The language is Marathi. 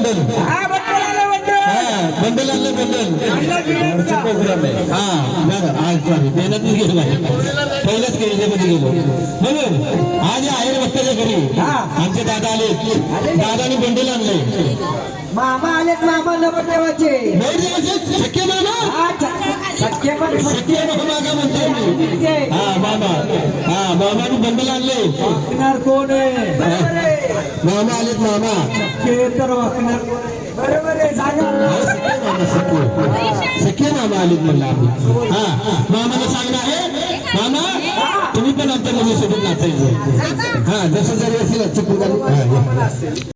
बंडल हा बंडल आलं बंडल. हा बंडल आणलं बंडल प्रोग्राम आहे हा आज मेहनत गेलो पहिल्याच केळीमध्ये गेलो म्हणून आज आहेर भक्ताच्या घरी आमचे दादा आले दादाने बंडल आणले मामा आलेत मामा नवरदेवाचे शक्य मामा सख्य पण शक्य मामा का म्हणतो मी हा मामा हा मामाने बंडल आणले वाकणार कोण आहे मामा आलेत मामा ते तर वाकणार बरोबर आहे सांगा सख्य मामा आलेत म्हणलं आम्ही हा मामाला सांगणं आहे मामा तुम्ही पण आमच्या मुलीसोबत नाचायचं हा जसं जरी असेल चिकू